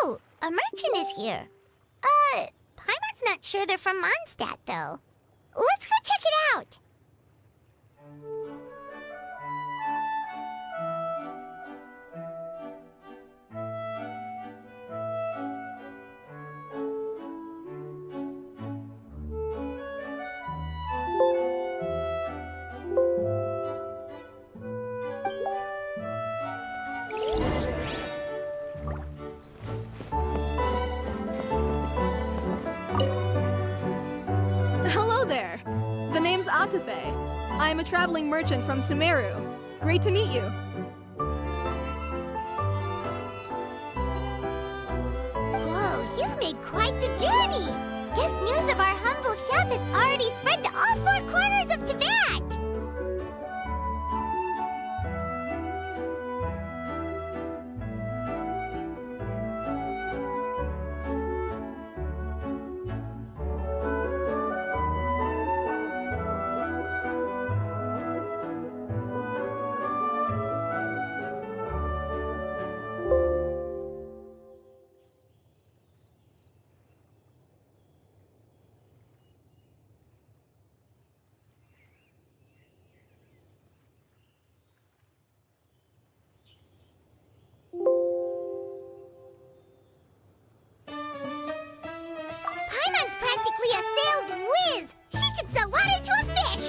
Oh, a merchant is here. Paimon's not sure they're from Mondstadt, though. Let's go check it out! Hello there. The name's Atafe. I am a traveling merchant from Sumeru. Great to meet you. Whoa, you've made quite the journey! Guess news of our humble shop has already spread to all four corners of Tibet! Paimon's practically a sales whiz! She could sell water to a fish!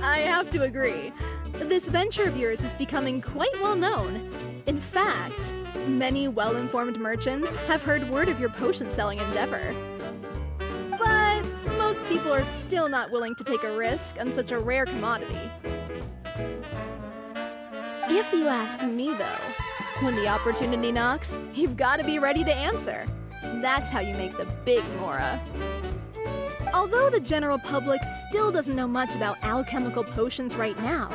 I have to agree. This venture of yours is becoming quite well known. In fact, many well-informed merchants have heard word of your potion-selling endeavor. But most people are still not willing to take a risk on such a rare commodity. If you ask me, though, when the opportunity knocks, you've got to be ready to answer. That's how you make the big Mora. Although the general public still doesn't know much about alchemical potions right now,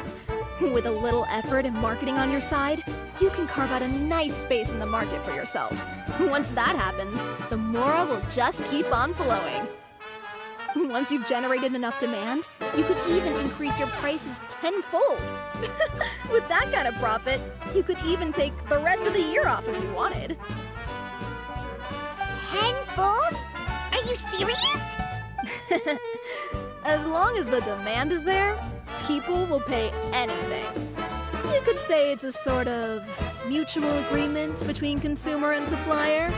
with a little effort and marketing on your side, you can carve out a nice space in the market for yourself. Once that happens, the Mora will just keep on flowing. Once you've generated enough demand, you could even increase your prices tenfold. With that kind of profit, you could even take the rest of the year off if you wanted. Tenfold? Are you serious? As long as the demand is there, people will pay anything. You could say it's a sort of mutual agreement between consumer and supplier.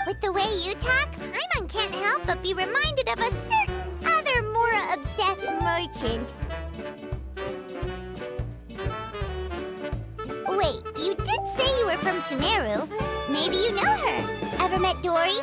With the way you talk, Paimon can't help but be reminded of a certain other Mora-obsessed merchant. Wait, you did say you were from Sumeru. Maybe you know her. Ever met Dory?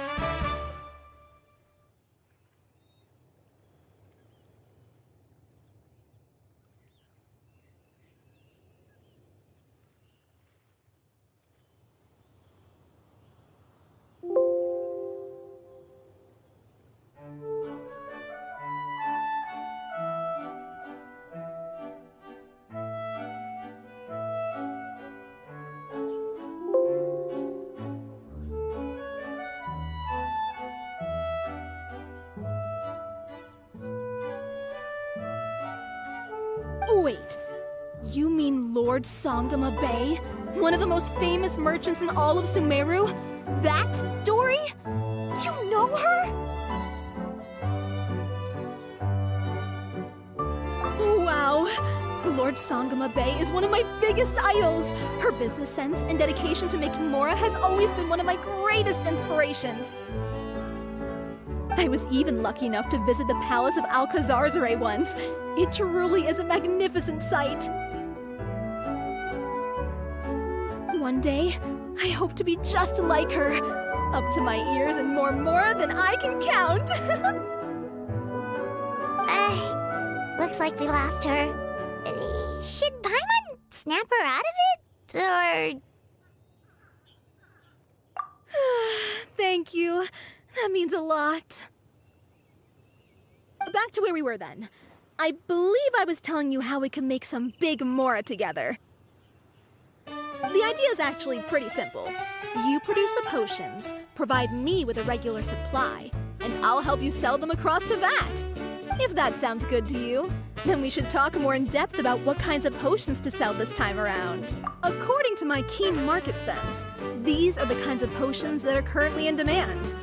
Wait, you mean Lord Sangama Bay? One of the most famous merchants in all of Sumeru? That Dory? You know her? Wow! Lord Sangama Bay is one of my biggest idols! Her business sense and dedication to making Mora has always been one of my greatest inspirations. I was even lucky enough to visit the Palace of Alcazarzaray once. It truly is a magnificent sight. One day, I hope to be just like her. Up to my ears in more Mora than I can count. Looks like we lost her. Should Paimon snap her out of it? Or... Thank you. That means a lot. Back to where we were then. I believe I was telling you how we can make some big Mora together. The idea is actually pretty simple. You produce the potions, provide me with a regular supply, and I'll help you sell them across to Vat. If that sounds good to you, then we should talk more in depth about what kinds of potions to sell this time around. According to my keen market sense, these are the kinds of potions that are currently in demand.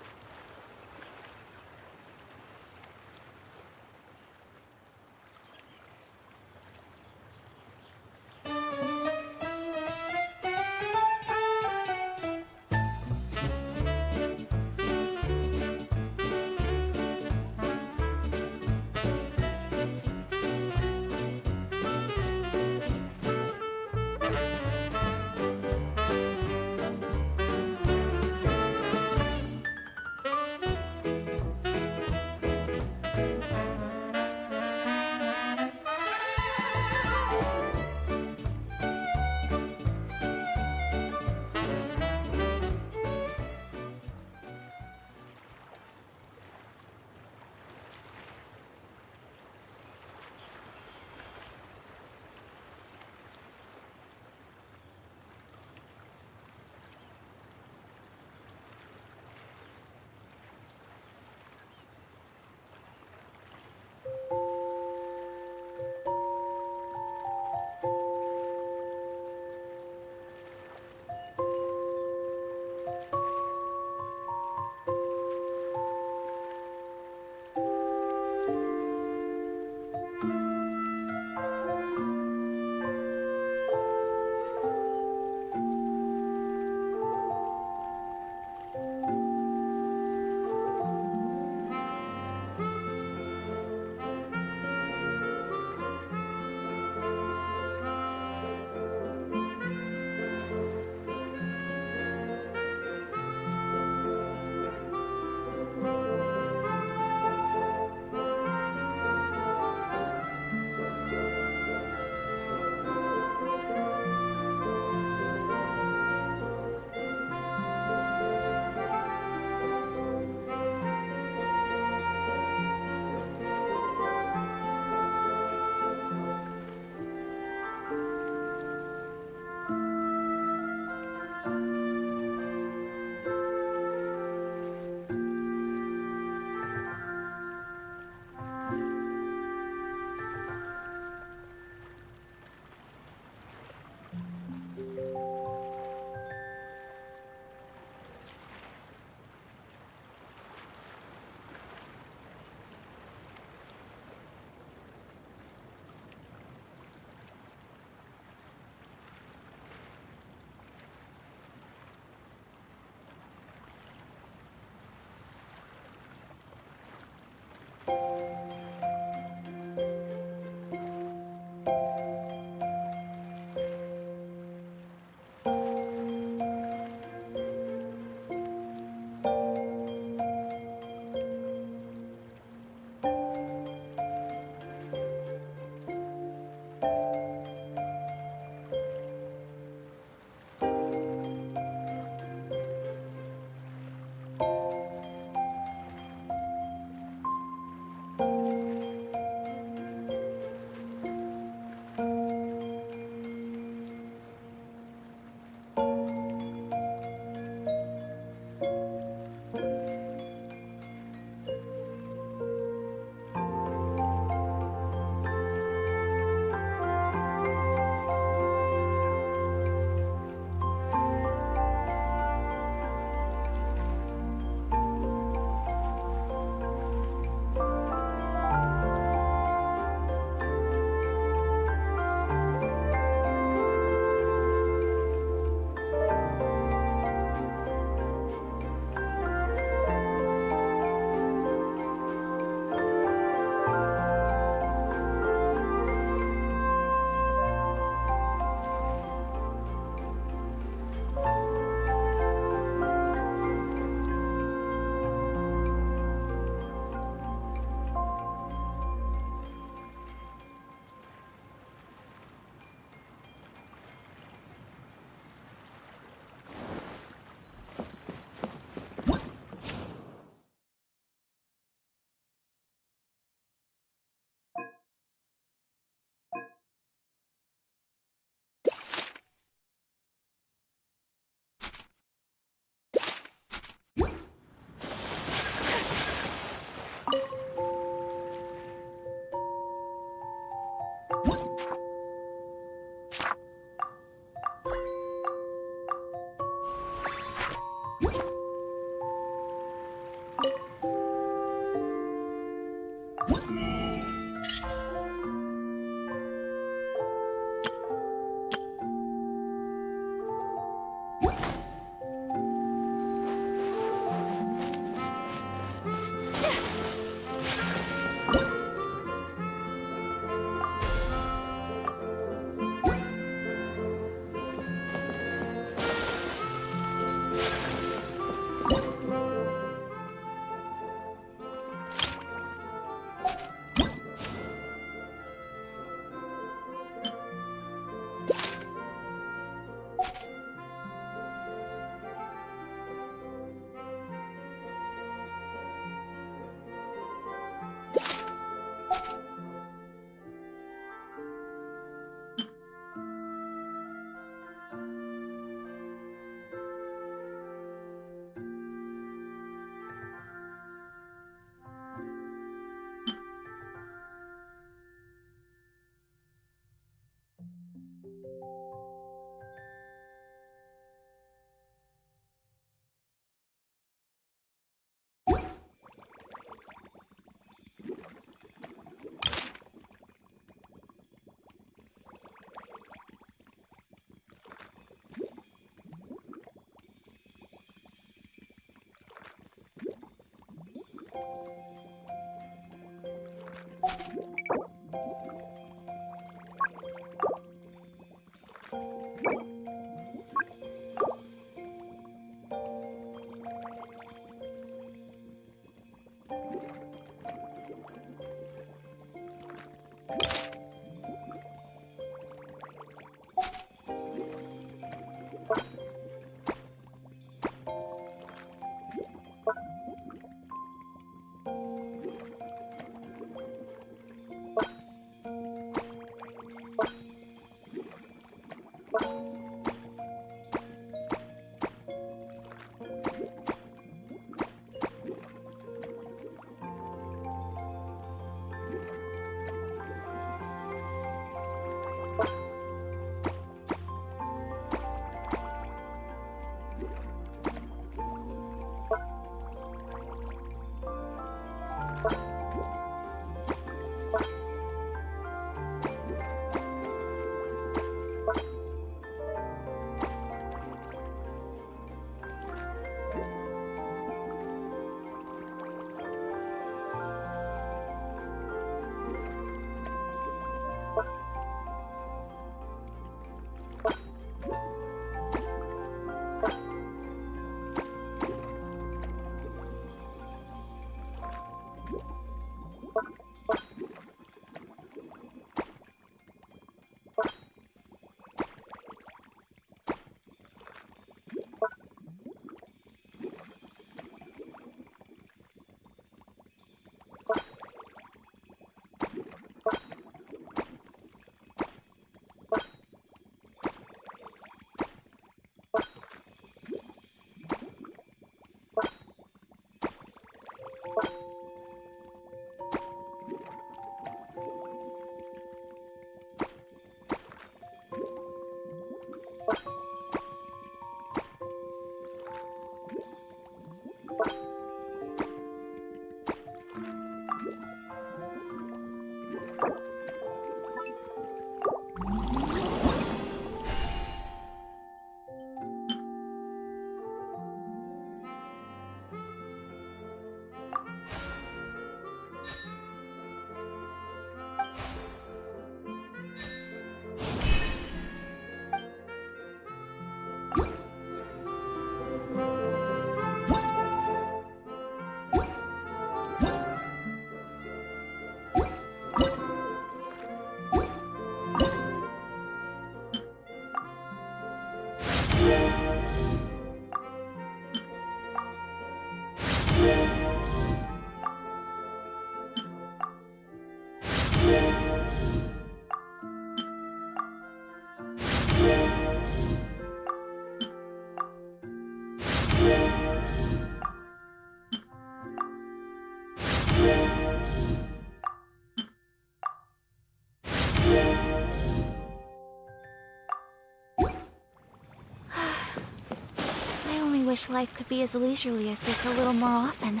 I only wish life could be as leisurely as this a little more often.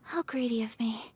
How greedy of me.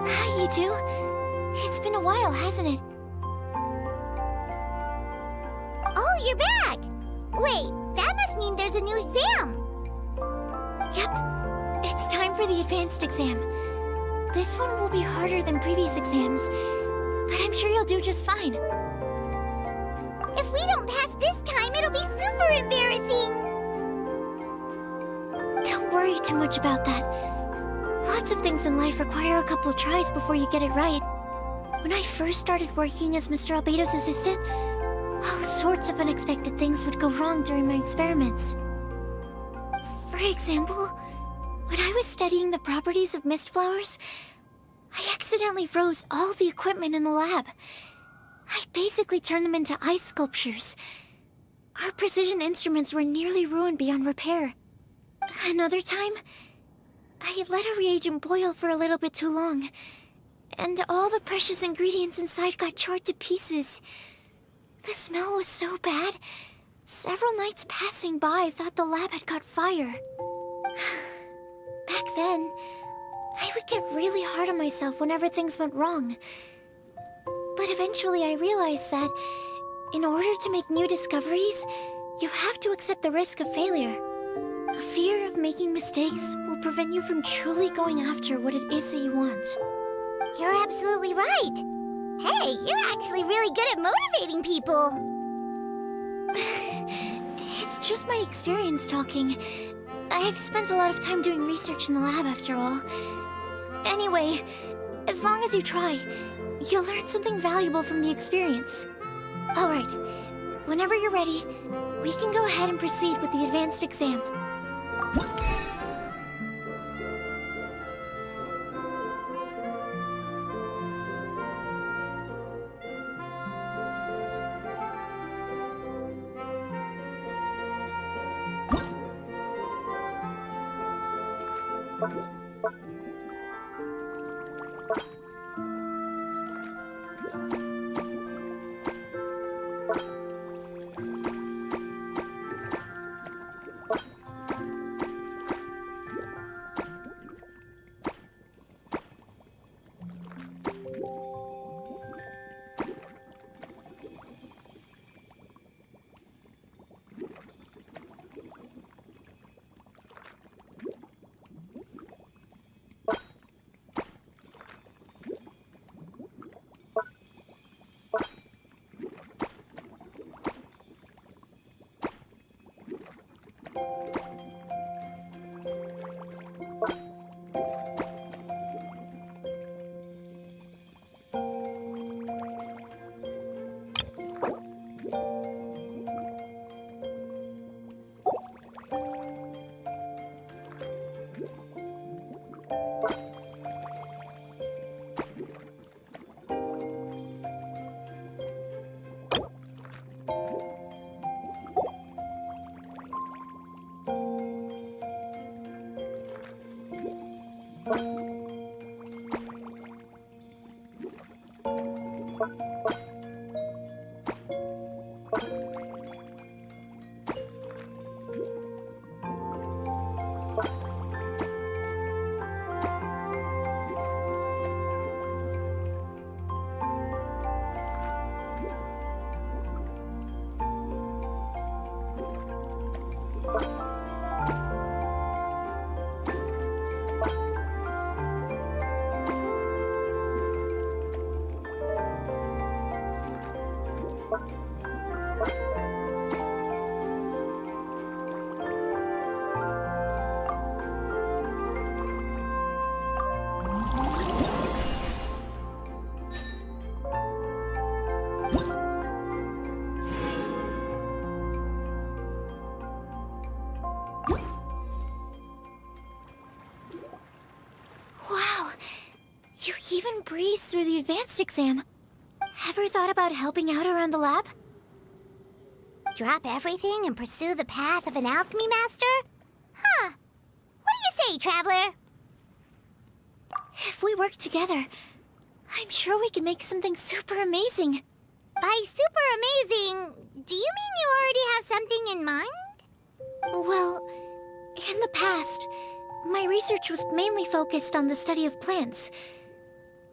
Hi, you two. It's been a while, hasn't it? Oh, you're back! Wait, that must mean there's a new exam! Yep. It's time for the advanced exam. This one will be harder than previous exams, but I'm sure you'll do just fine. If we don't pass this time, it'll be super embarrassing! Don't worry too much about that. Lots of things in life require a couple tries before you get it right. When I first started working as Mr. Albedo's assistant, all sorts of unexpected things would go wrong during my experiments. For example, when I was studying the properties of mist flowers, I accidentally froze all the equipment in the lab. I basically turned them into ice sculptures. Our precision instruments were nearly ruined beyond repair. Another time, I let a reagent boil for a little bit too long, and all the precious ingredients inside got charred to pieces. The smell was so bad, several nights passing by thought the lab had caught fire. Back then, I would get really hard on myself whenever things went wrong. But eventually I realized that, in order to make new discoveries, you have to accept the risk of failure. A fear of making mistakes will prevent you from truly going after what it is that you want. You're absolutely right! Hey, you're actually really good at motivating people! It's just my experience talking. I've spent a lot of time doing research in the lab after all. Anyway, as long as you try, you'll learn something valuable from the experience. Alright, whenever you're ready, we can go ahead and proceed with the advanced exam. Wow, you even breezed through the advanced exam. Ever thought about helping out around the lab? Drop everything and pursue the path of an alchemy master? Huh. What do you say, traveler? If we work together, I'm sure we can make something super amazing. By super amazing, do you mean you already have something in mind? Well, in the past, my research was mainly focused on the study of plants.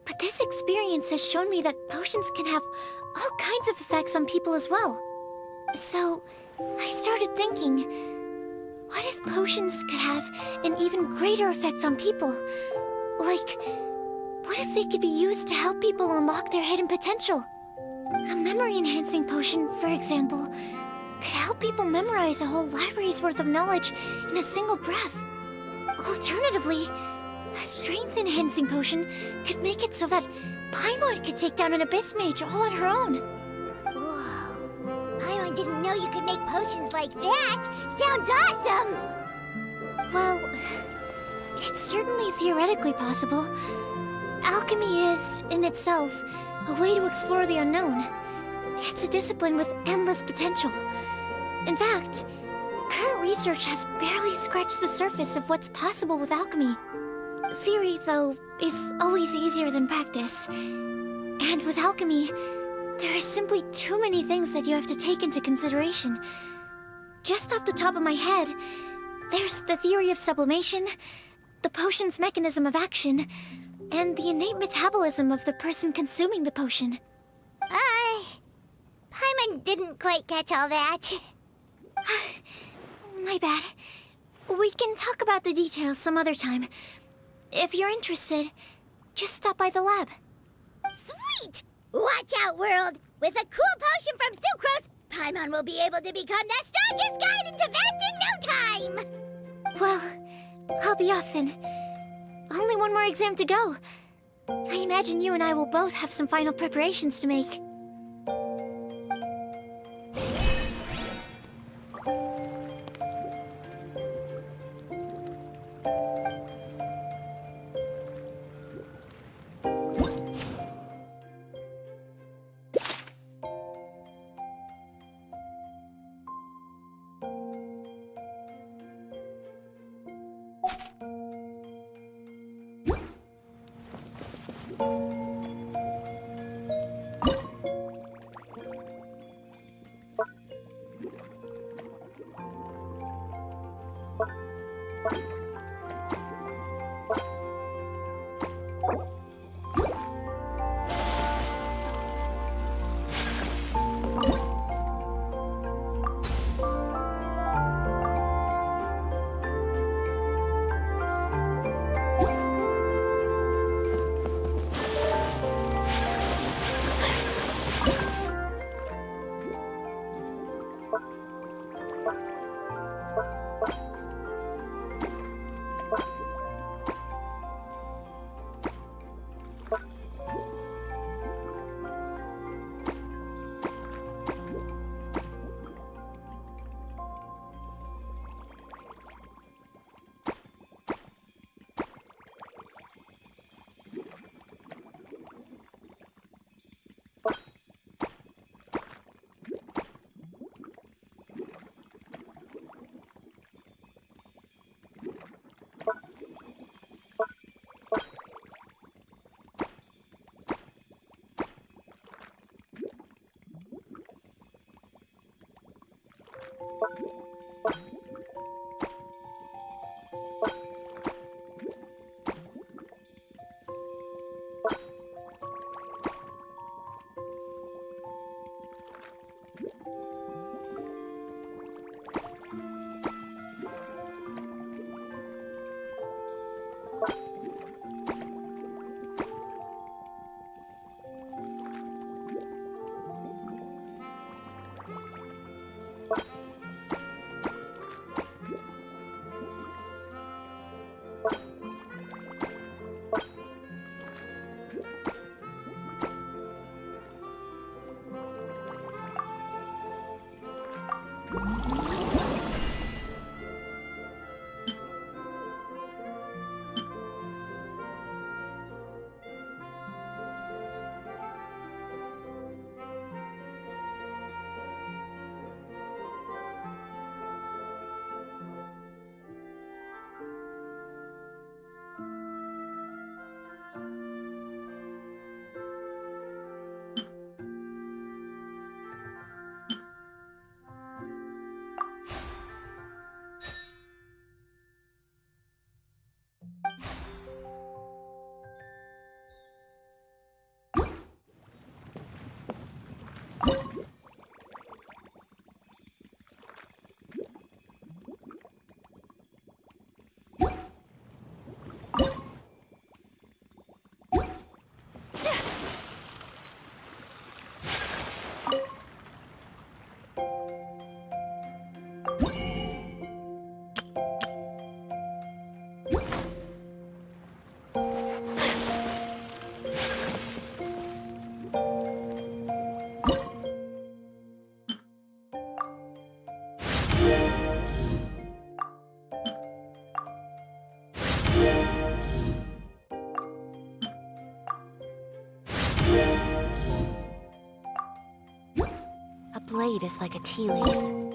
But this experience has shown me that potions can have all kinds of effects on people as well. So, I started thinking, what if potions could have an even greater effect on people? Like, what if they could be used to help people unlock their hidden potential? A memory-enhancing potion, for example, could help people memorize a whole library's worth of knowledge in a single breath. Alternatively, a strength-enhancing potion could make it so that Paimon could take down an Abyss Mage all on her own. Whoa. Paimon didn't know you could make potions like that. Sounds awesome! Well, it's certainly theoretically possible. Alchemy is, in itself, a way to explore the unknown. It's a discipline with endless potential. In fact, current research has barely scratched the surface of what's possible with alchemy. Theory, though, is always easier than practice. And with alchemy, there are simply too many things that you have to take into consideration. Just off the top of my head, there's the theory of sublimation, the potion's mechanism of action, and the innate metabolism of the person consuming the potion. Paimon didn't quite catch all that. My bad. We can talk about the details some other time. If you're interested, just stop by the lab. Sweet! Watch out, world! With a cool potion from Sucrose, Paimon will be able to become the strongest guide in Tibet in no time! Well, I'll be off then. Only one more exam to go. I imagine you and I will both have some final preparations to make. A blade is like a tea leaf.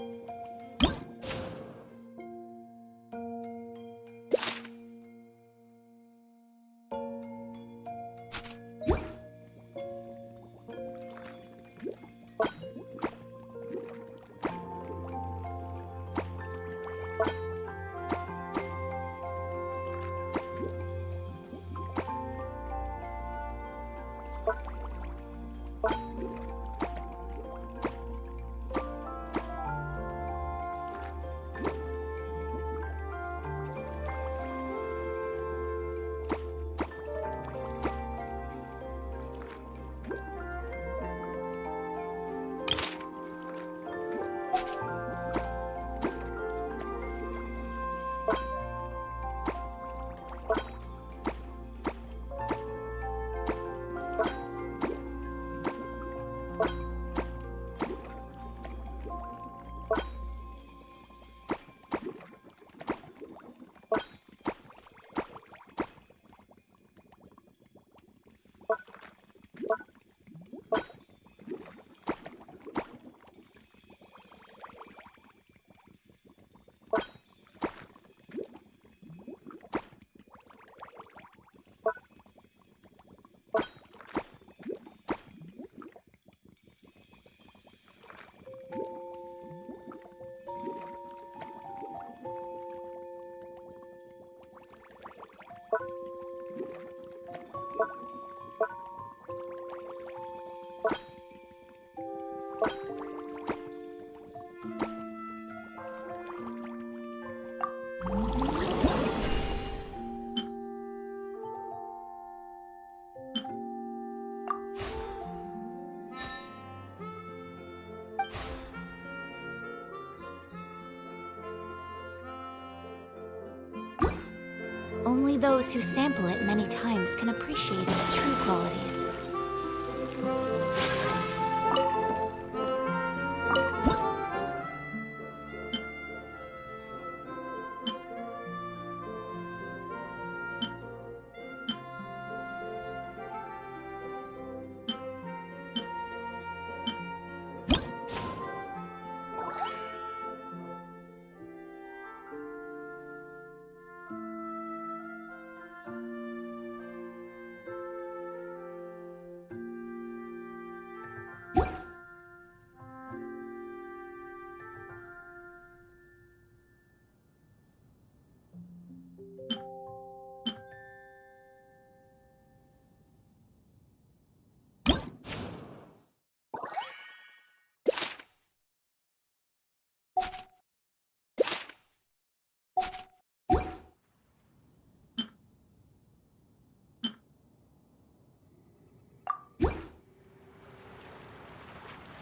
Only those who sample it many times can appreciate its true qualities.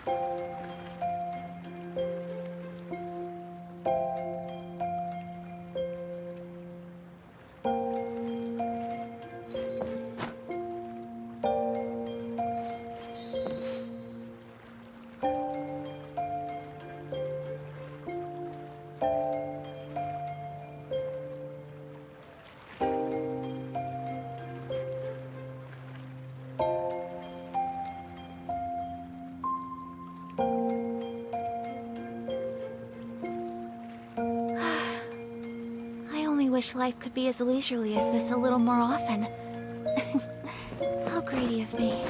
I only wish life could be as leisurely as this a little more often. How greedy of me.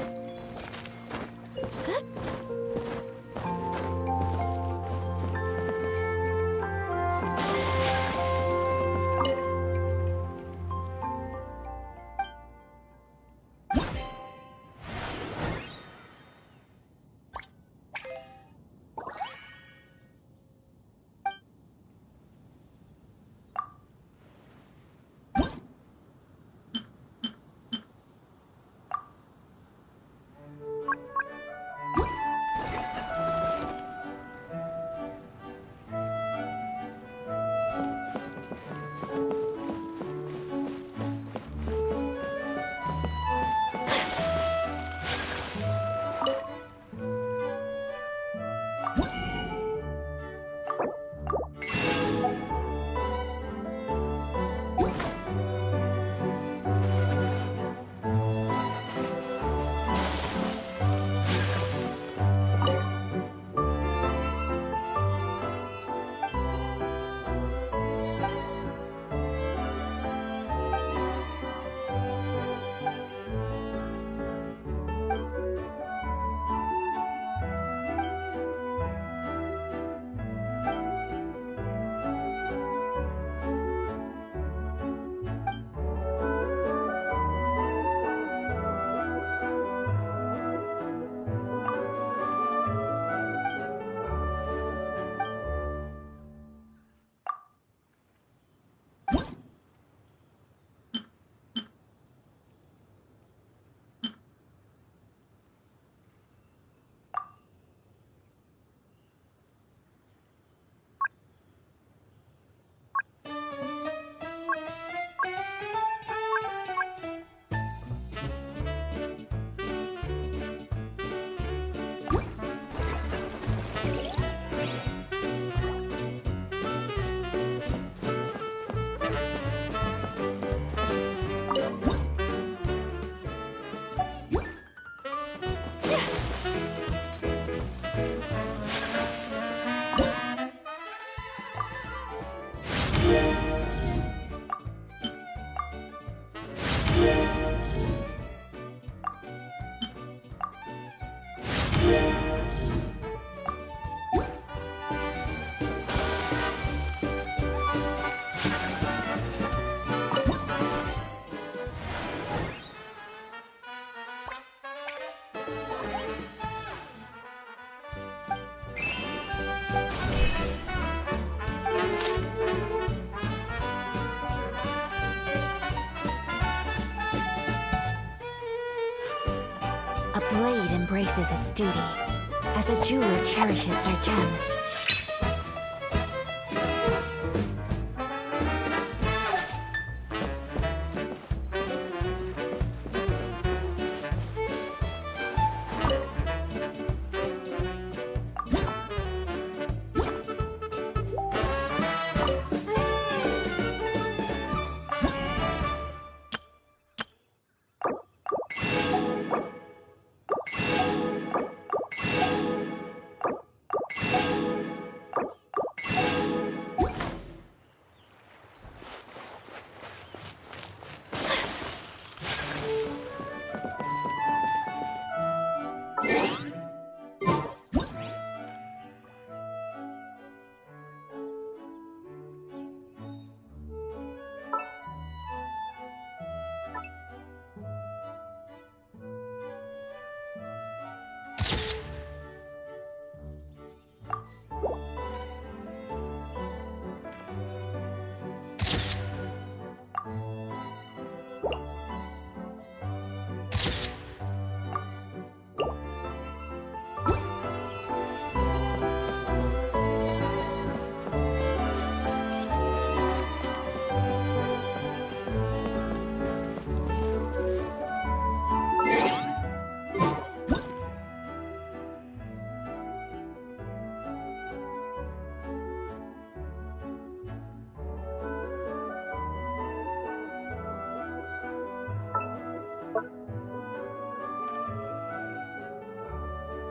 A blade embraces its duty, as a jeweler cherishes their gems.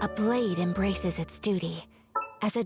A blade embraces its duty. As a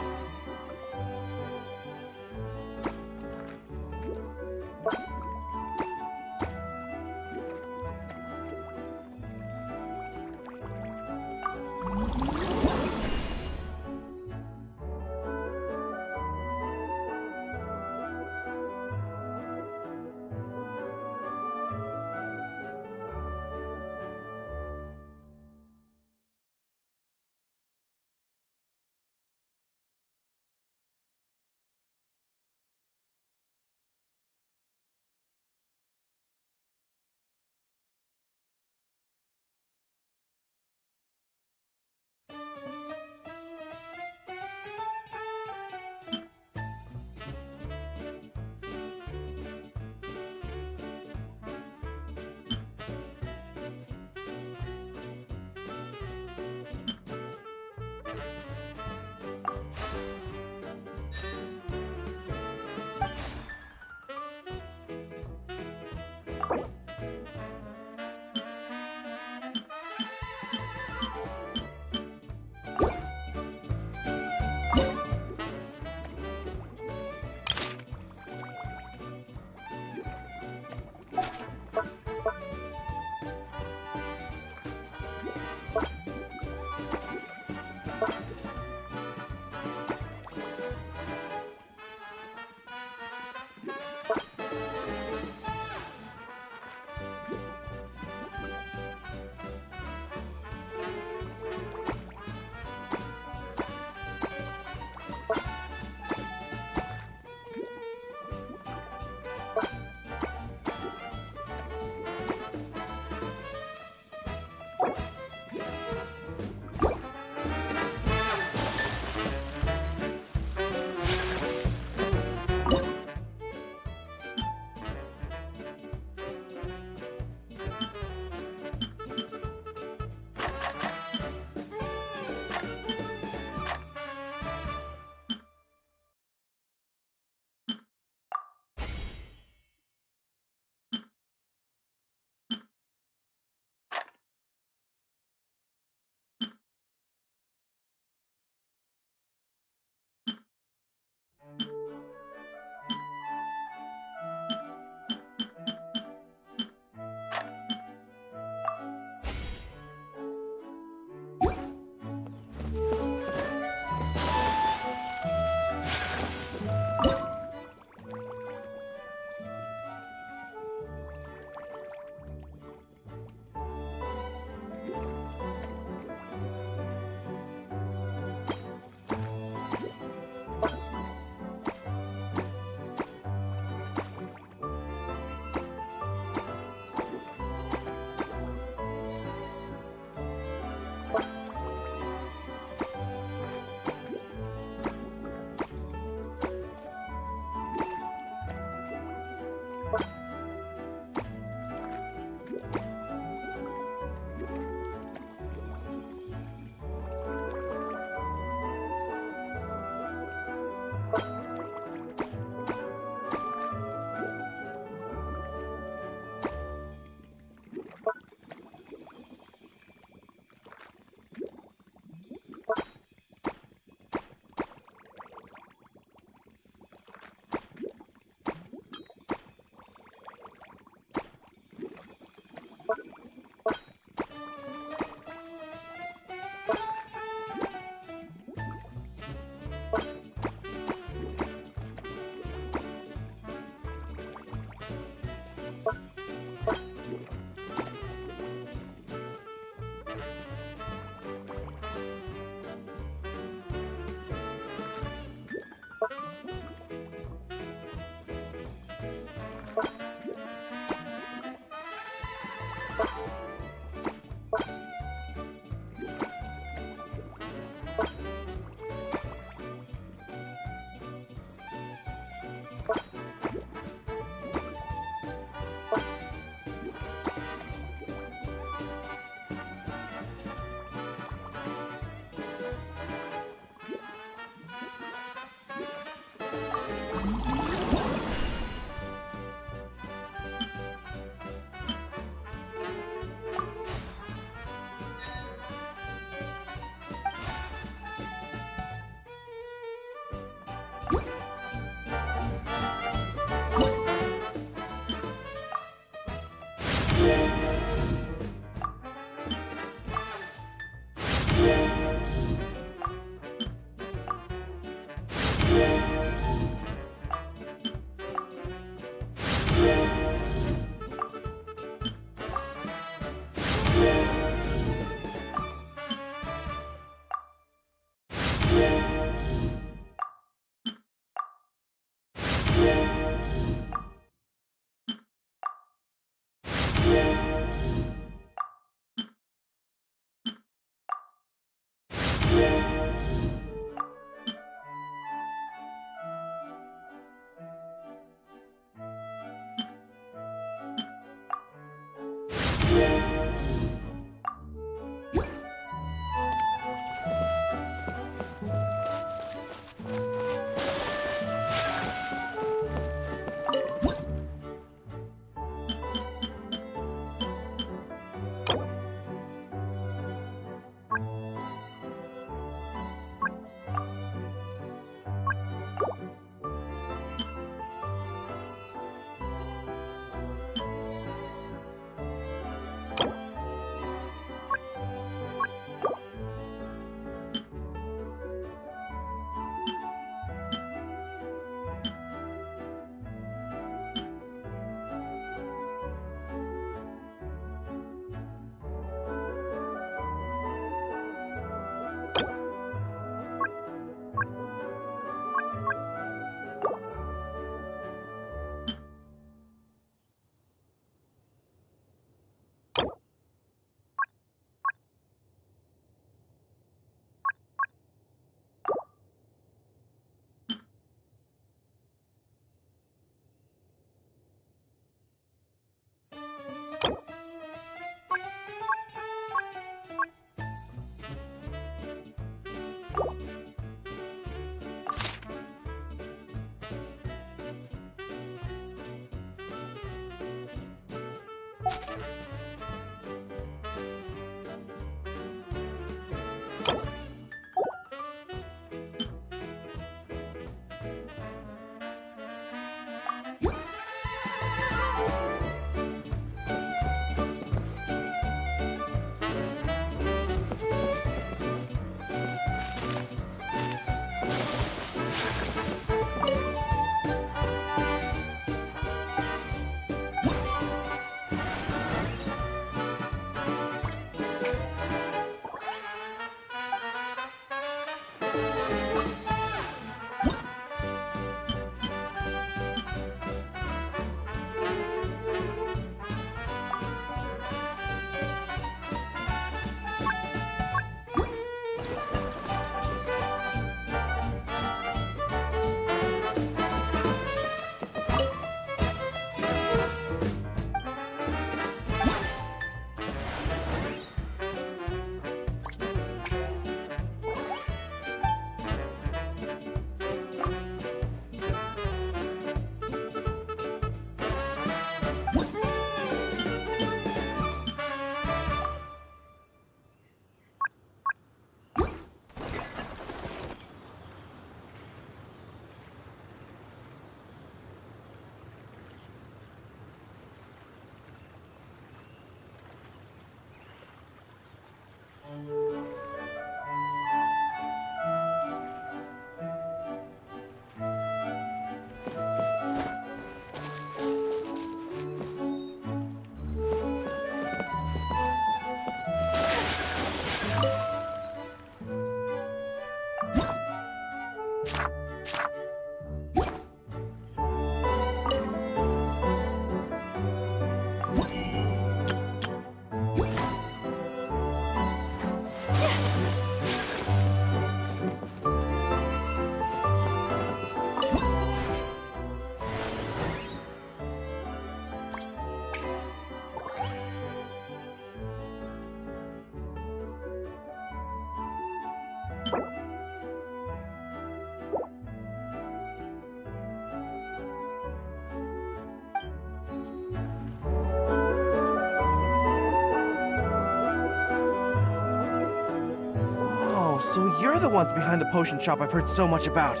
So you're the ones behind the potion shop I've heard so much about.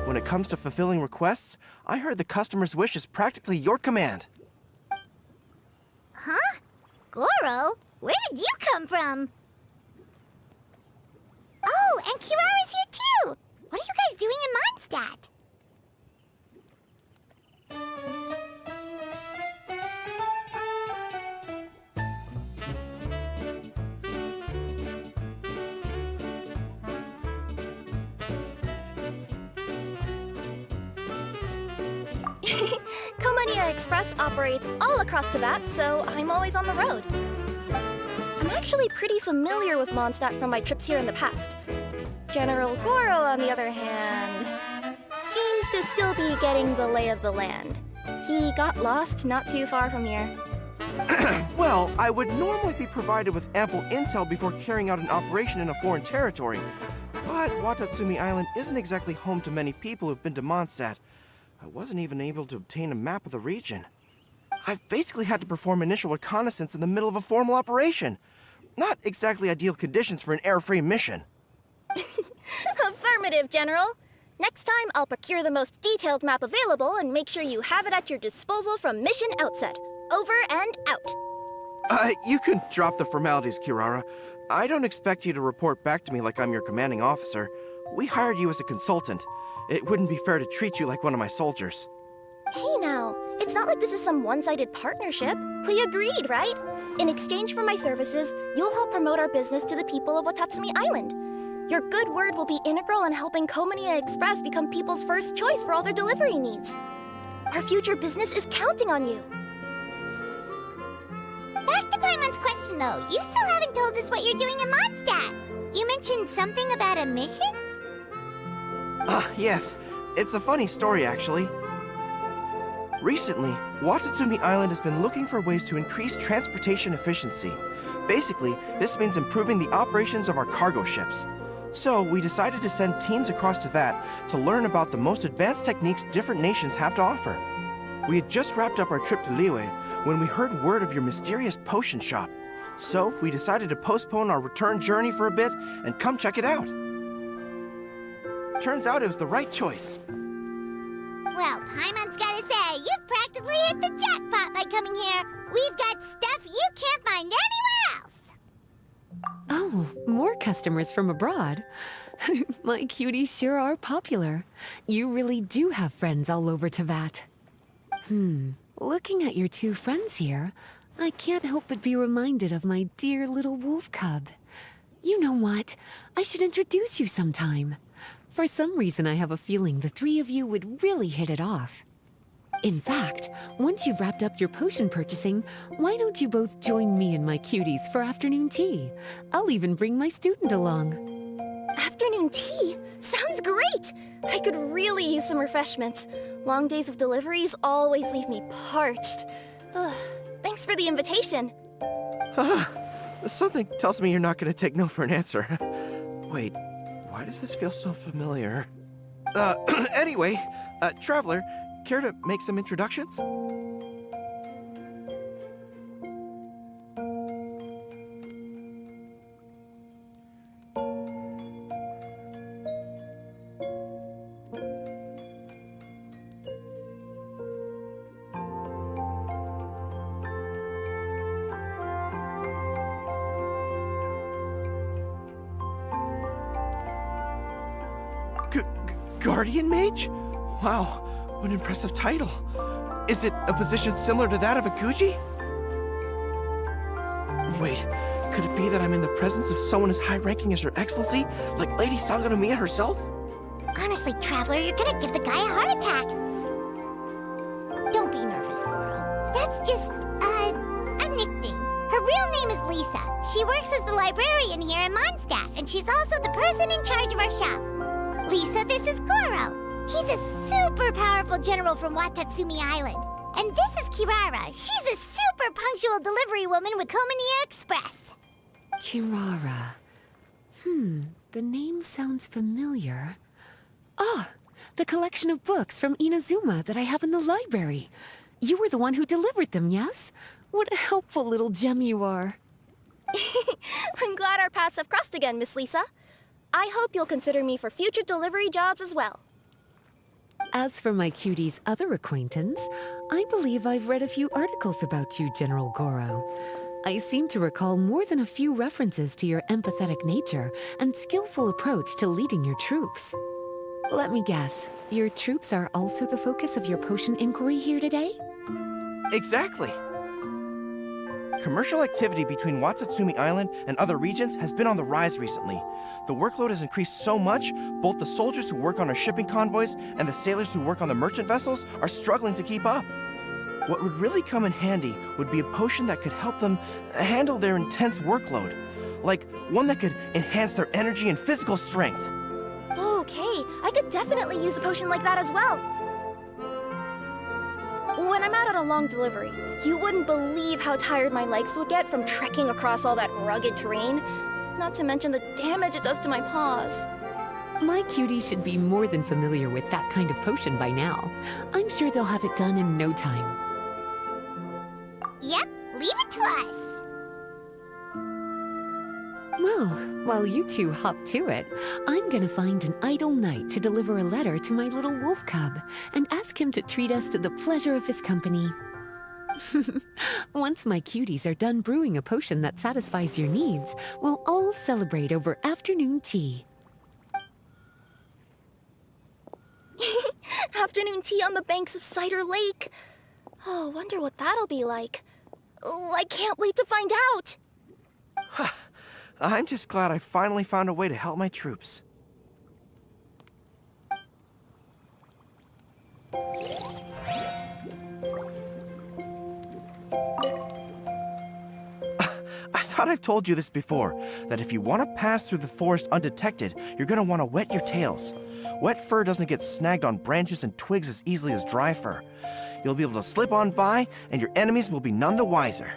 When it comes to fulfilling requests, I heard the customer's wish is practically your command. Huh? Goro? Where did you come from? Oh, and Kirara's here too! What are you guys doing in Mondstadt? Komania Express operates all across Teyvat, so I'm always on the road. I'm actually pretty familiar with Mondstadt from my trips here in the past. General Goro, on the other hand, seems to still be getting the lay of the land. He got lost not too far from here. Well, I would normally be provided with ample intel before carrying out an operation in a foreign territory. But Watatsumi Island isn't exactly home to many people who've been to Mondstadt. I wasn't even able to obtain a map of the region. I've basically had to perform initial reconnaissance in the middle of a formal operation. Not exactly ideal conditions for an air-free mission. Affirmative, General. Next time, I'll procure the most detailed map available and make sure you have it at your disposal from mission outset. Over and out. You can drop the formalities, Kirara. I don't expect you to report back to me like I'm your commanding officer. We hired you as a consultant. It wouldn't be fair to treat you like one of my soldiers. Hey now, it's not like this is some one-sided partnership. We agreed, right? In exchange for my services, you'll help promote our business to the people of Watatsumi Island. Your good word will be integral in helping Komania Express become people's first choice for all their delivery needs. Our future business is counting on you. Back to Paimon's question though, you still haven't told us what you're doing in Mondstadt. You mentioned something about a mission? Yes. It's a funny story, actually. Recently, Watatsumi Island has been looking for ways to increase transportation efficiency. Basically, this means improving the operations of our cargo ships. So, we decided to send teams across Teyvat to learn about the most advanced techniques different nations have to offer. We had just wrapped up our trip to Liyue when we heard word of your mysterious potion shop. So we decided to postpone our return journey for a bit and come check it out. Turns out it was the right choice. Well, Paimon's gotta say, you've practically hit the jackpot by coming here. We've got stuff you can't find anywhere else. Oh, more customers from abroad. My cuties sure are popular. You really do have friends all over Teyvat. Looking at your two friends here, I can't help but be reminded of my dear little wolf cub. You know what? I should introduce you sometime. For some reason, I have a feeling the three of you would really hit it off. In fact, once you've wrapped up your potion purchasing, why don't you both join me and my cuties for afternoon tea? I'll even bring my student along. Afternoon tea? Sounds great! I could really use some refreshments. Long days of deliveries always leave me parched. Ugh, thanks for the invitation. Something tells me you're not going to take no for an answer. Wait, why does this feel so familiar? Anyway, Traveler, care to make some introductions? Guardian Mage? Wow, what an impressive title. Is it a position similar to that of a Guji? Wait, could it be that I'm in the presence of someone as high-ranking as Her Excellency, like Lady Sangonomiya herself? Honestly, Traveler, you're gonna give the guy a heart attack. Don't be nervous, Goro. That's just, a nickname. Her real name is Lisa. She works as the librarian here in Mondstadt, and she's also the person in charge of our shop. Lisa, this is Goro. He's a super powerful general from Watatsumi Island. And this is Kirara. She's a super punctual delivery woman with Komania Express. Kirara. The name sounds familiar. Ah, the collection of books from Inazuma that I have in the library. You were the one who delivered them, yes? What a helpful little gem you are. I'm glad our paths have crossed again, Miss Lisa. I hope you'll consider me for future delivery jobs as well. As for my cutie's other acquaintance, I believe I've read a few articles about you, General Goro. I seem to recall more than a few references to your empathetic nature and skillful approach to leading your troops. Let me guess, your troops are also the focus of your potion inquiry here today? Exactly. Commercial activity between Watatsumi Island and other regions has been on the rise recently. The workload has increased so much, both the soldiers who work on our shipping convoys and the sailors who work on the merchant vessels are struggling to keep up. What would really come in handy would be a potion that could help them handle their intense workload. Like one that could enhance their energy and physical strength. Okay, I could definitely use a potion like that as well. When I'm out on a long delivery, you wouldn't believe how tired my legs would get from trekking across all that rugged terrain. Not to mention the damage it does to my paws. My cutie should be more than familiar with that kind of potion by now. I'm sure they'll have it done in no time. Yep, leave it to us. Well, while you two hop to it, I'm gonna find an idle knight to deliver a letter to my little wolf cub and ask him to treat us to the pleasure of his company. Once my cuties are done brewing a potion that satisfies your needs, we'll all celebrate over afternoon tea. Afternoon tea on the banks of Cider Lake. Oh, wonder what that'll be like. Oh, I can't wait to find out. I'm just glad I finally found a way to help my troops. I thought I've told you this before, that if you want to pass through the forest undetected, you're going to want to wet your tails. Wet fur doesn't get snagged on branches and twigs as easily as dry fur. You'll be able to slip on by, and your enemies will be none the wiser.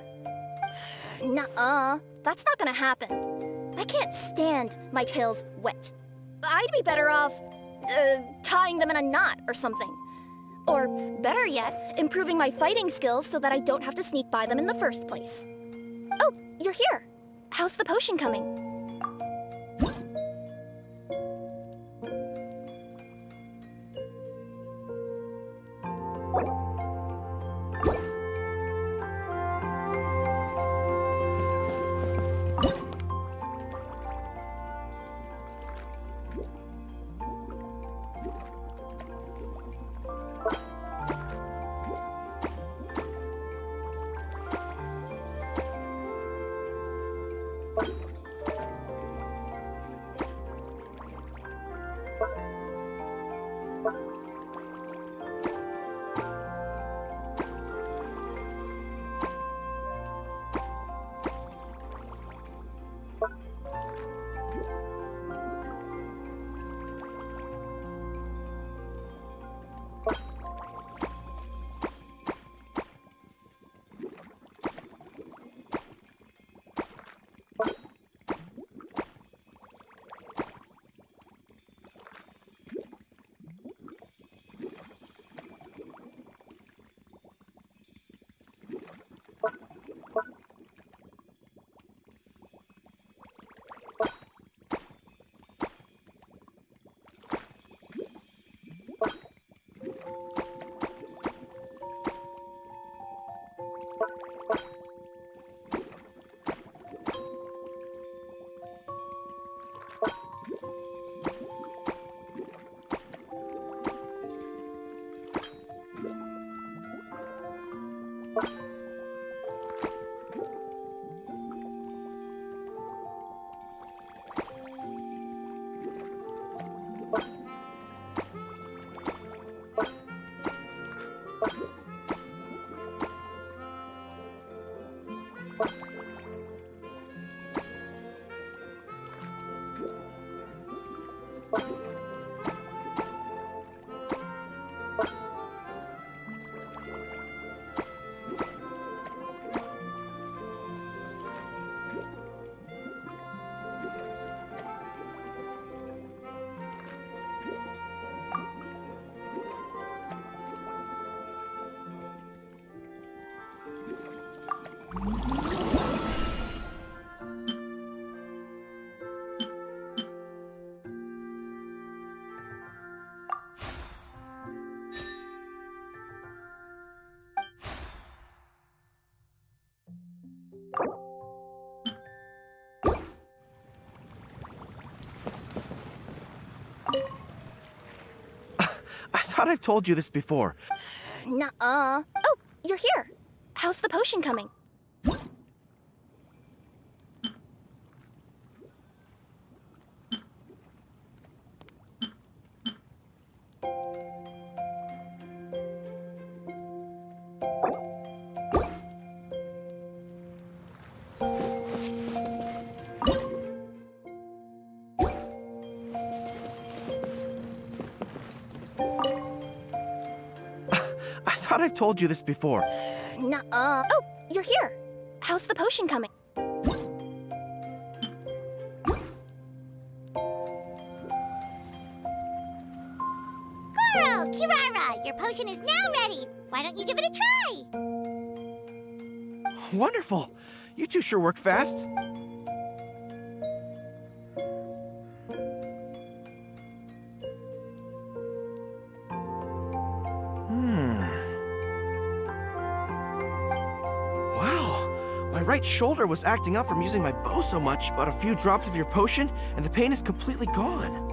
Nuh-uh. That's not gonna happen. I can't stand my tails wet. I'd be better off, tying them in a knot or something. Or, better yet, improving my fighting skills so that I don't have to sneak by them in the first place. Oh, you're here. How's the potion coming? I thought I've told you this before. Nuh-uh. Oh, you're here. How's the potion coming? I thought I've told you this before. Nuh-uh. Oh, you're here. How's the potion coming? Goro, Kirara, your potion is now ready. Why don't you give it a try? Wonderful. You two sure work fast. Wow. My right shoulder was acting up from using my bow so much, but a few drops of your potion, and the pain is completely gone.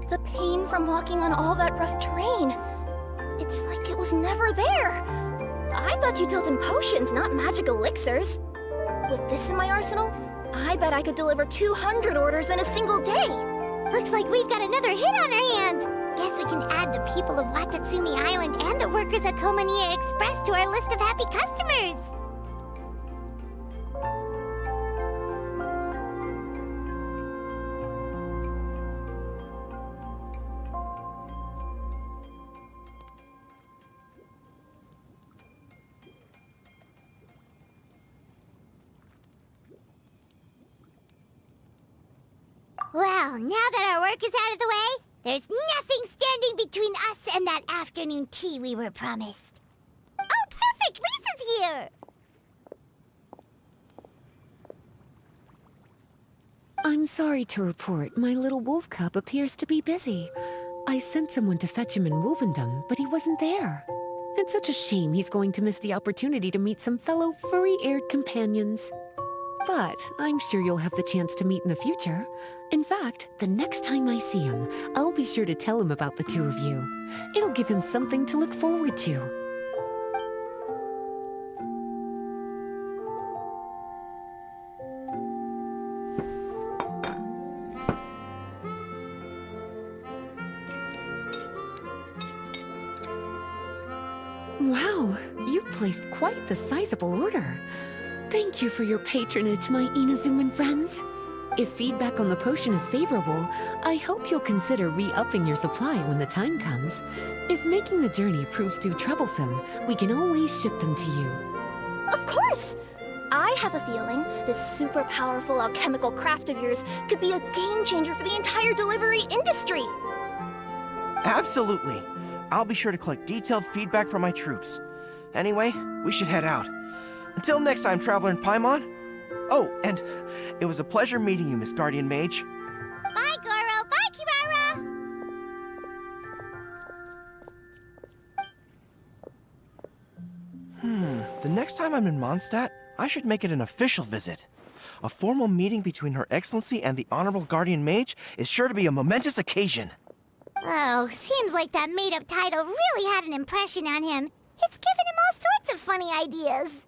The pain from walking on all that rough terrain. It's like it was never there. I thought you dealt in potions, not magic elixirs. With this in my arsenal, I bet I could deliver 200 orders in a single day. Looks like we've got another hit on our hands. Guess we can add the people of Watatsumi Island and the workers at Komania Express to our list of happy customers. Well, now that our work is out of the way, there's nothing standing between us and that afternoon tea we were promised. Oh, perfect! Lisa's here! I'm sorry to report my little wolf cub appears to be busy. I sent someone to fetch him in Wolvendom, but he wasn't there. It's such a shame he's going to miss the opportunity to meet some fellow furry-haired companions. But I'm sure you'll have the chance to meet in the future. In fact, the next time I see him, I'll be sure to tell him about the two of you. It'll give him something to look forward to. Wow, you've placed quite the sizable order. Thank you for your patronage, my Inazuman friends. If feedback on the potion is favorable, I hope you'll consider re-upping your supply when the time comes. If making the journey proves too troublesome, we can always ship them to you. Of course! I have a feeling this super powerful alchemical craft of yours could be a game changer for the entire delivery industry! Absolutely. I'll be sure to collect detailed feedback from my troops. Anyway, we should head out. Until next time, Traveler in Paimon. Oh, and it was a pleasure meeting you, Miss Guardian Mage. Bye, Goro. Bye, Kirara. The next time I'm in Mondstadt, I should make it an official visit. A formal meeting between Her Excellency and the Honorable Guardian Mage is sure to be a momentous occasion. Oh, seems like that made-up title really had an impression on him. It's given him all sorts of funny ideas.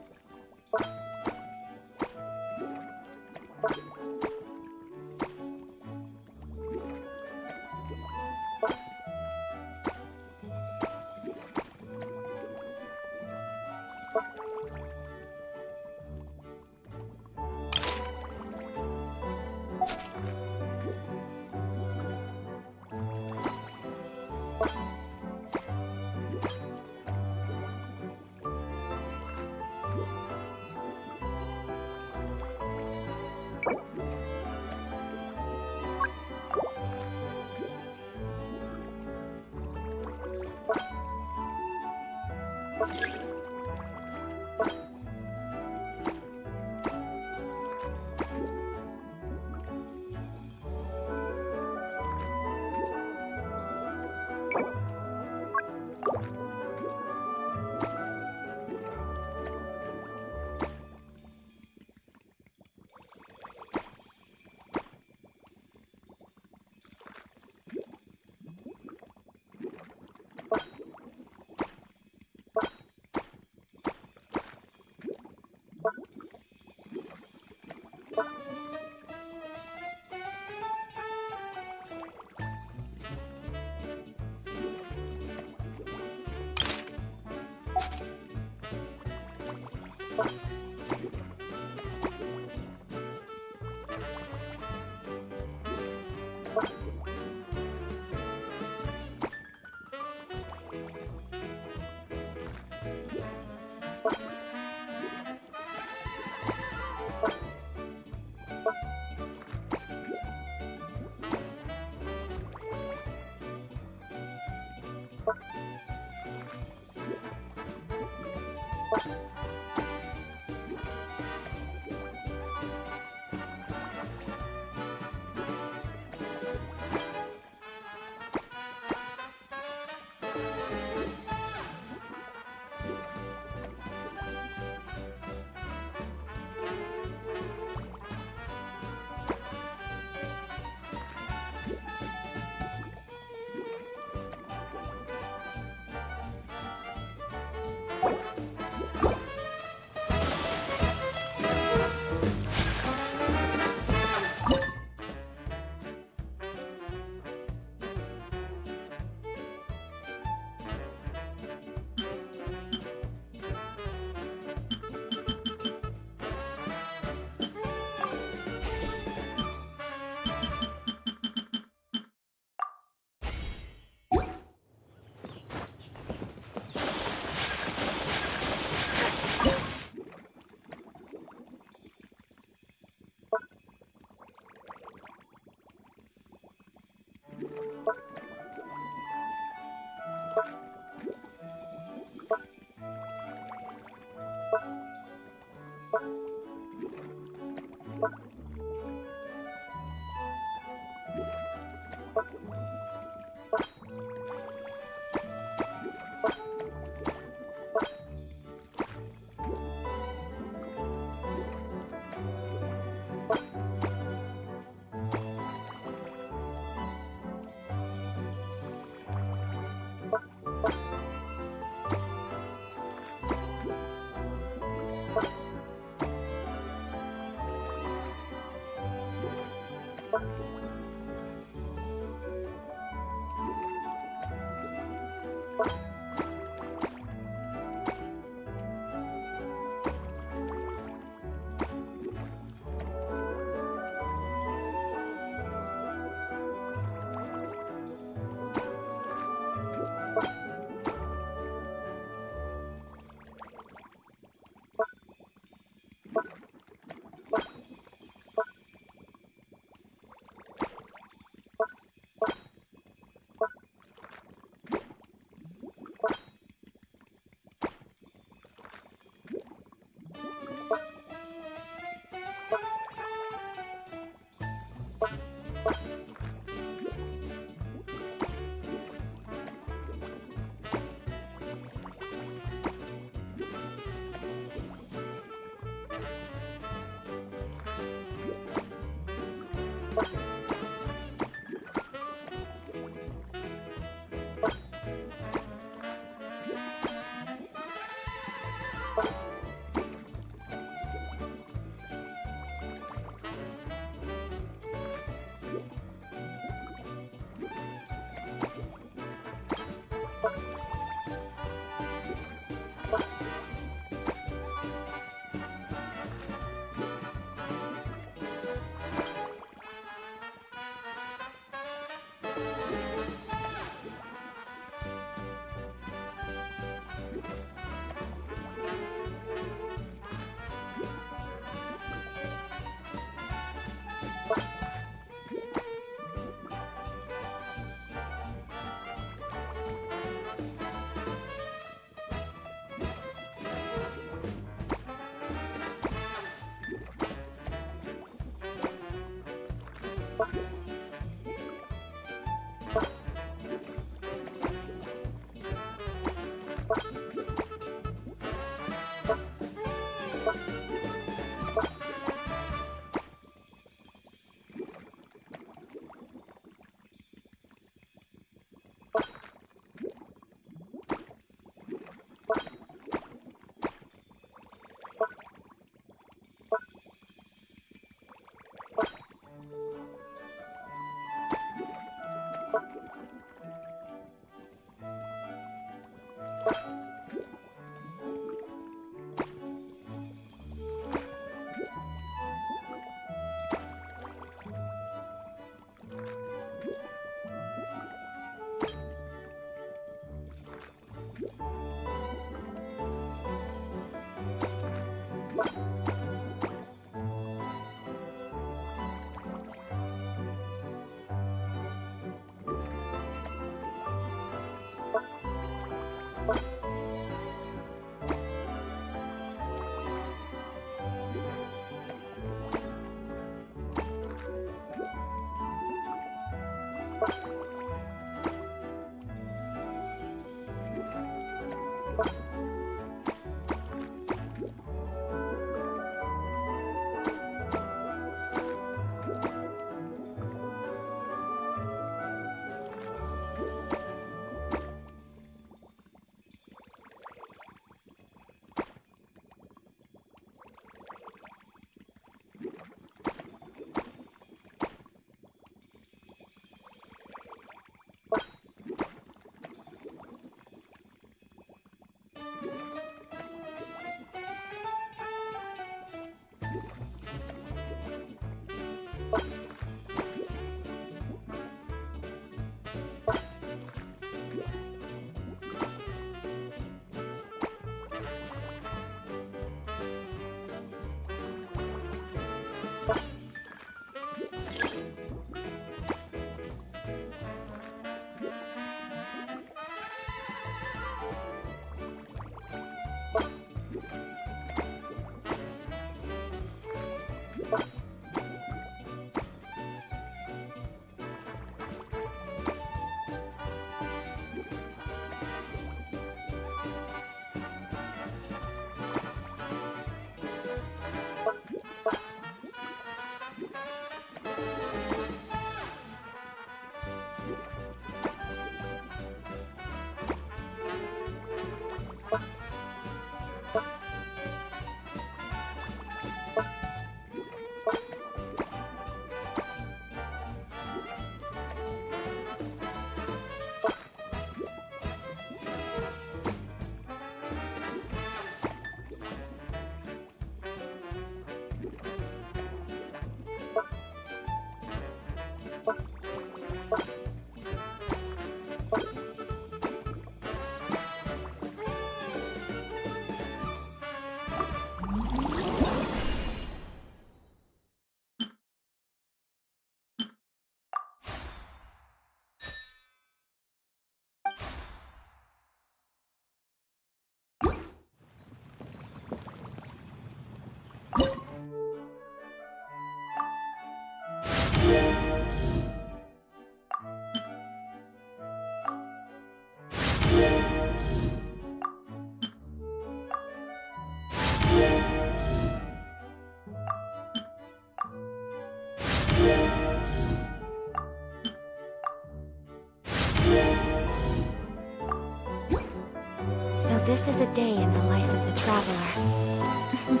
So this is a day in the life of the traveler.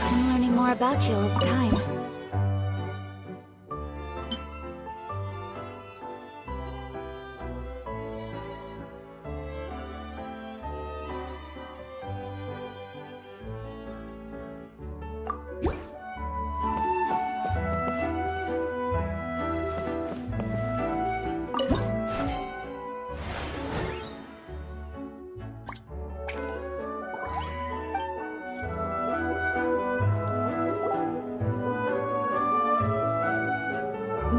I'm learning more about you all the time.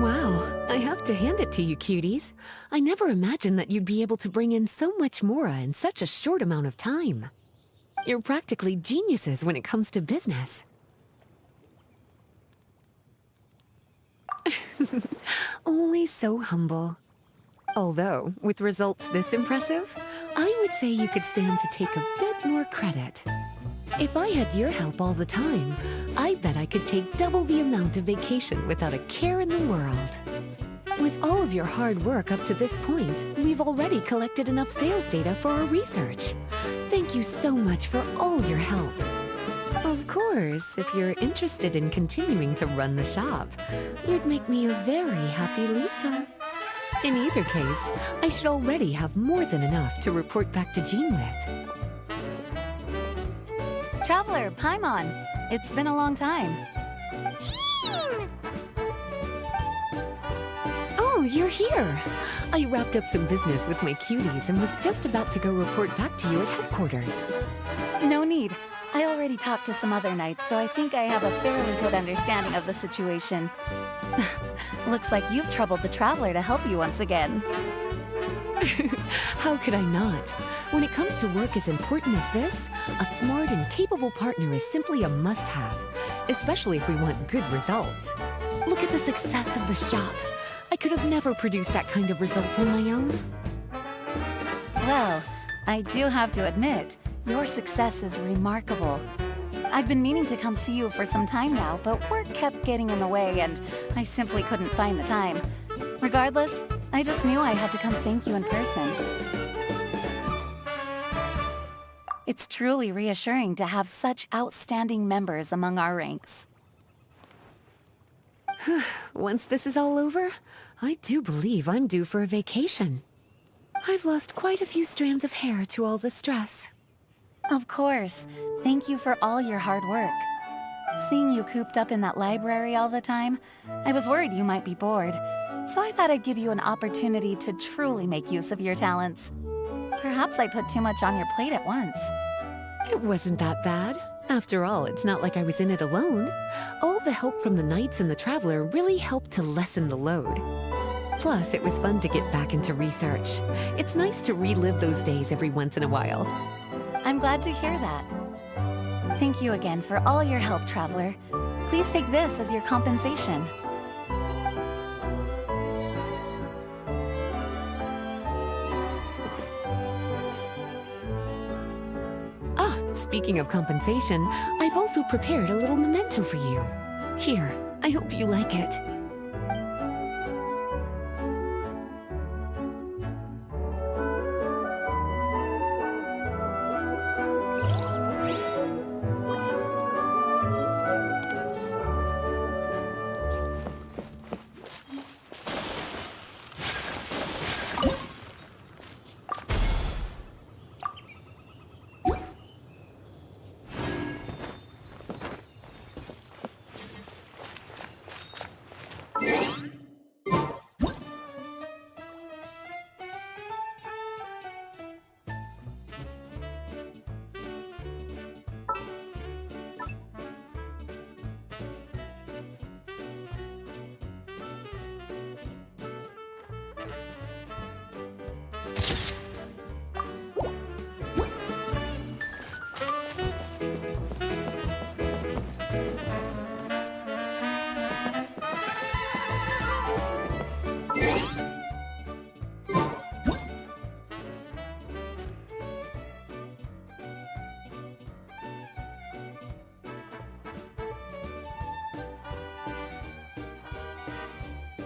Wow, I have to hand it to you, cuties. I never imagined that you'd be able to bring in so much Mora in such a short amount of time. You're practically geniuses when it comes to business. Always so humble. Although, with results this impressive, I would say you could stand to take a bit more credit. If I had your help all the time, I bet I could take double the amount of vacation without a care in the world. With all of your hard work up to this point, we've already collected enough sales data for our research. Thank you so much for all your help. Of course, if you're interested in continuing to run the shop, you'd make me a very happy Lisa. In either case, I should already have more than enough to report back to Jean with. Traveler, Paimon, it's been a long time. Jean! Oh, you're here. I wrapped up some business with my cuties and was just about to go report back to you at headquarters. No need. I already talked to some other knights, so I think I have a fairly good understanding of the situation. Looks like you've troubled the Traveler to help you once again. How could I not? When it comes to work as important as this, a smart and capable partner is simply a must-have, especially if we want good results. Look at the success of the shop. I could have never produced that kind of result on my own. Well, I do have to admit, your success is remarkable. I've been meaning to come see you for some time now, but work kept getting in the way and I simply couldn't find the time. Regardless, I just knew I had to come thank you in person. It's truly reassuring to have such outstanding members among our ranks. Once this is all over, I do believe I'm due for a vacation. I've lost quite a few strands of hair to all the stress. Of course. Thank you for all your hard work. Seeing you cooped up in that library all the time, I was worried you might be bored. So I thought I'd give you an opportunity to truly make use of your talents. Perhaps I put too much on your plate at once. It wasn't that bad. After all, it's not like I was in it alone. All the help from the Knights and the Traveler really helped to lessen the load. Plus, it was fun to get back into research. It's nice to relive those days every once in a while. I'm glad to hear that. Thank you again for all your help, Traveler. Please take this as your compensation. Ah, speaking of compensation, I've also prepared a little memento for you. Here, I hope you like it.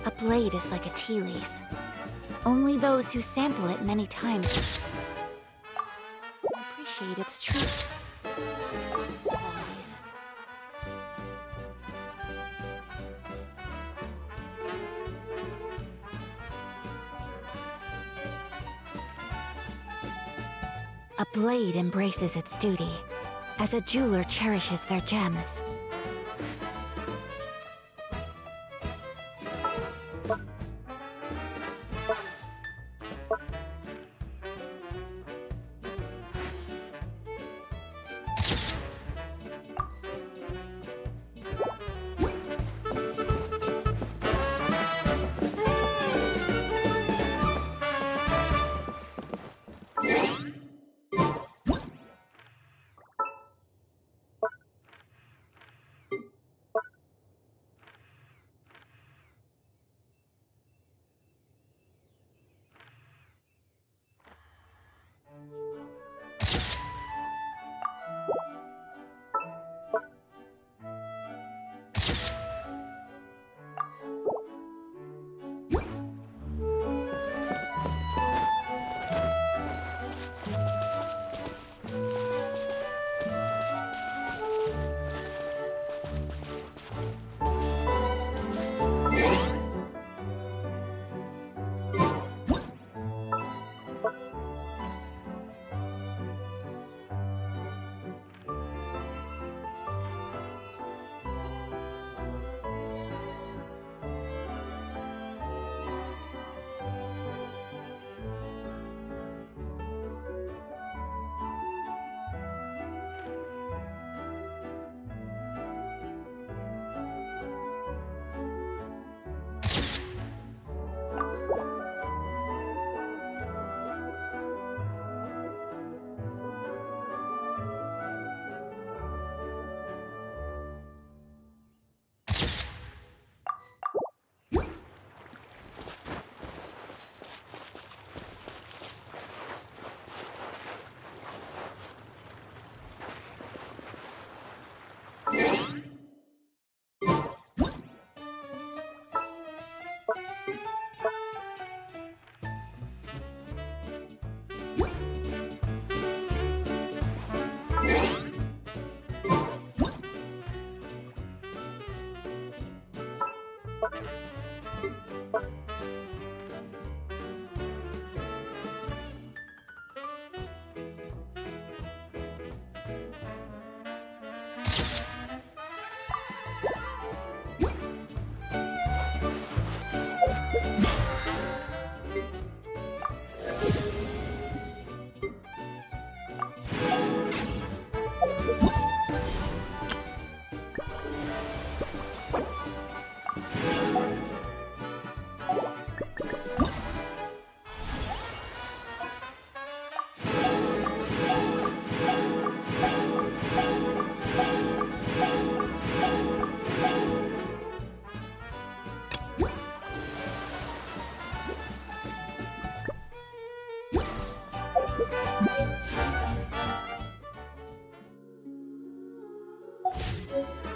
A blade is like a tea leaf. Only those who sample it many times appreciate its true qualities. A blade embraces its duty, as a jeweler cherishes their gems.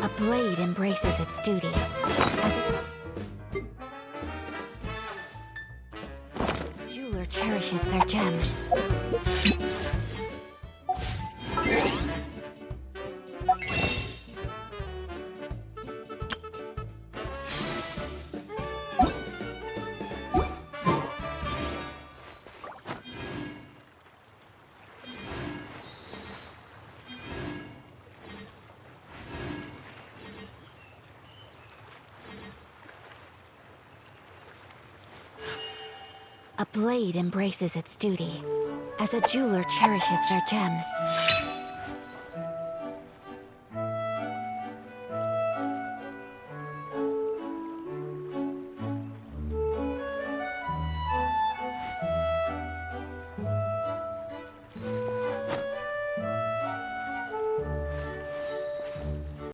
A blade embraces its duty. A jeweler cherishes their gems. A blade embraces its duty, as a jeweler cherishes their gems.